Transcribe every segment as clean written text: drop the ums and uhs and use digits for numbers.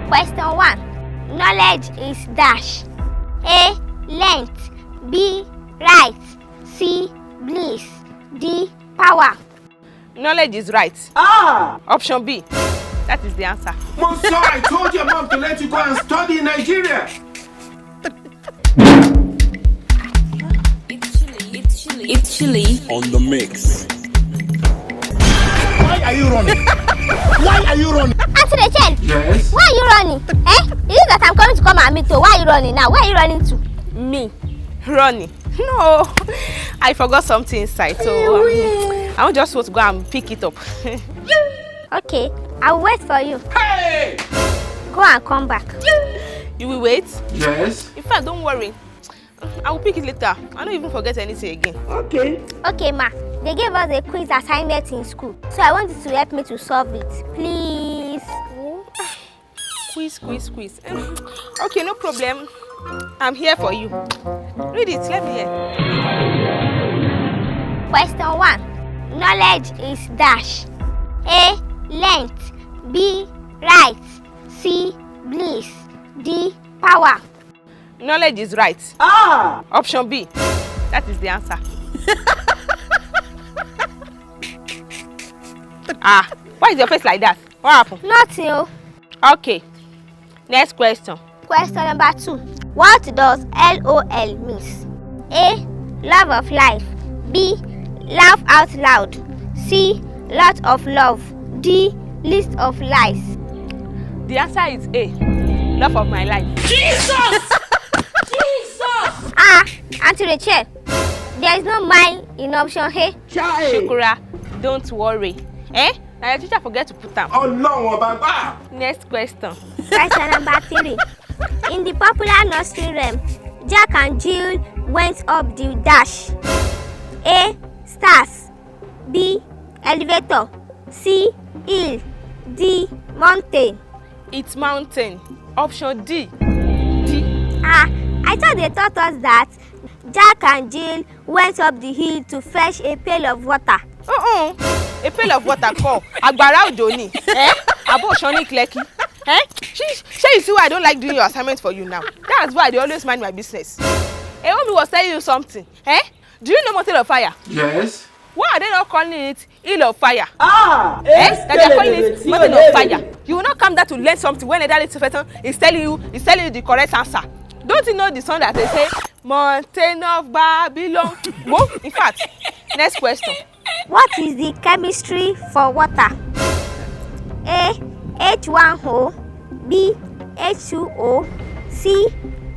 Question 1. Knowledge is dash. A. Length. B. Right. C. Bliss. D. Power. Knowledge is right. Option B. That is the answer. Monster, I told your mom to let you go and study in Nigeria. It's chilly On the mix. Why are you running? Why are you running? Answer the chain. Yes? Why are you running? Is it that I'm coming to come and meet you? Why are you running now? Where are you running to? Me running? No, I forgot something inside, so I just want to go and pick it up. Okay, I'll wait for you. Hey! Go and come back. You will wait? Yes? In fact, don't worry. I will pick it later. I don't even forget anything again. Okay. Okay, ma. They gave us a quiz assignment in school, so I want you to help me to solve it, please. Quiz. Okay, no problem. I'm here for you. Read it, let me hear. Question 1. Knowledge is dash. A. Length. B. Right. C. Bliss. D. Power. Knowledge is right. Option B. That is the answer. Why is your face like that? What happened? Nothing. Oh. Okay. Next question. Question number 2. What does LOL means? A. Love of life. B. Laugh out loud. C. Lot of love. D. List of lies. The answer is A. Love of my life. Auntie Rachel, there is no mine in option A. Shukura, don't worry. Now your teacher forget to put them. Oh no, Baba! Next question. Question number 3. In the popular nursery rhyme, Jack and Jill went up the dash. A. Stairs. B. Elevator. C. Hill. D. Mountain. It's mountain. Option D. I thought they taught us that Jack and Jill went up the hill to fetch a pail of water. A pail of water call. Agbara ojo ni. Abo shoni kleki. Shey you see why I don't like doing your assignment for you now? That's why they always mind my business. Omi was telling you something. Do you know mountain of fire? Yes? Why are they not calling it hill of fire? That they're calling it mountain of fire. You will not come there to learn something when another little person is telling you the correct answer. Don't you know the song that they say, Mountain of Babylon? Well, in fact, next question. What is the chemistry for water? A. H1O. B. H2O. C.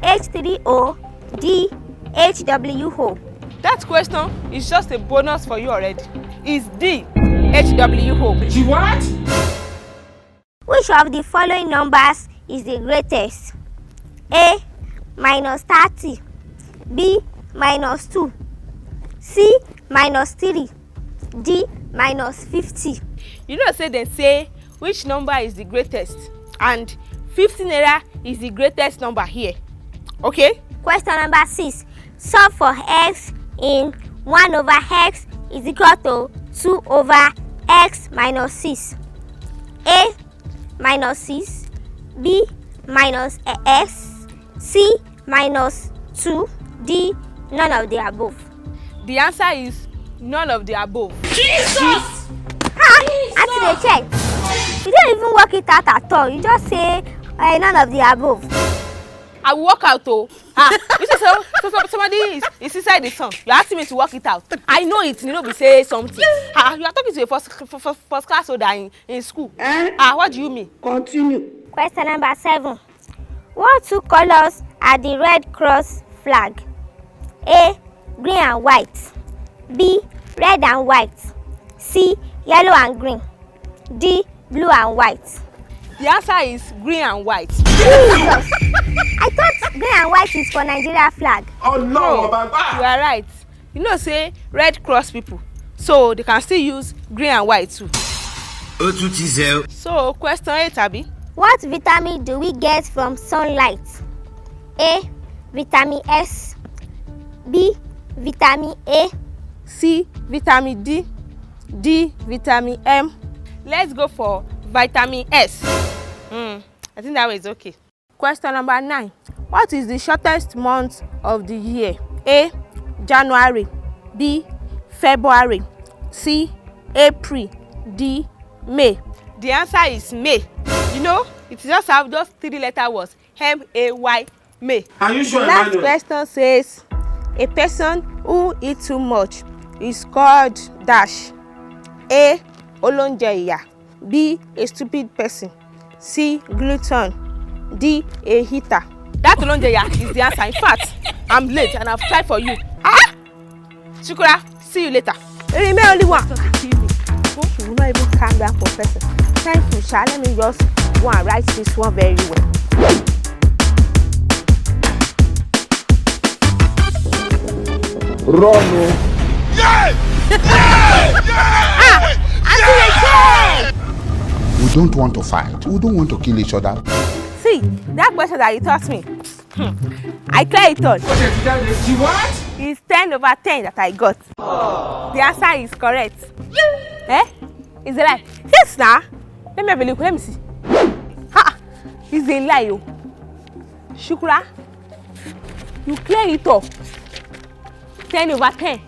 H3O. D. HWO. That question is just a bonus for you already. It's D. HWO. She what? Which of the following numbers is the greatest? A. Minus 30. B. Minus 2. C. Minus 3. D. Minus 50. You know, they say which number is the greatest, and 50 naira is the greatest number here. Okay? Question number 6. Solve for x in 1 over x is equal to 2 over x minus 6. A. Minus 6. B. Minus x. C. Minus 2. D. None of the above. The answer is none of the above. Jesus! Answer the check. You don't even work it out at all. You just say none of the above. I will work out though. You say so somebody is inside the sun. You're asking me to work it out. I know it. You know, be say something. You are talking to a first class holder in school. What do you mean? Continue. Question number 7. What 2 colors are the Red Cross flag? A. Green and white. B. Red and white. C. Yellow and green. D. Blue and white. The answer is green and white. Jesus! I thought green and white is for Nigeria flag. Oh no, You Baba! are right. You know, say Red Cross people, so they can still use green and white too. So question 8, Abi. What vitamin do we get from sunlight? A. Vitamin S. B. Vitamin A. C. Vitamin D. D. Vitamin M. Let's go for vitamin S. I think that way is okay. Question number 9. What is the shortest month of the year? A. January. B. February. C. April. D. May. The answer is May. You know, it just have those 3-letter words. M-A-Y. May. Are you sure, The last Emmanuel? question says, a person who eats too much is called dash. A. Olonjeya. B. A stupid person. C. Glutton. D. A hitter. That Olonjeya is the answer. In fact, I'm late and I've tried for you. Ah! Shukura, see you later. Remain only one. You will not even calm down for person. Thank you, Sha. Let me just go and write this one very well. Run. We don't want to fight. We don't want to kill each other. See, that question that you taught me, I clear it all. What? It's 10/10 that I got. The answer is correct. Eh? Is it lie? Yes, now. Let me have a look. Let me see. Ha! It's a lie, yo. Shukura, you clear it all. 10/10.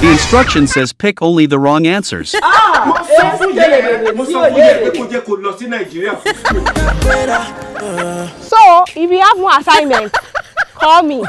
The instruction says pick only the wrong answers. So, if you have more assignments, call me.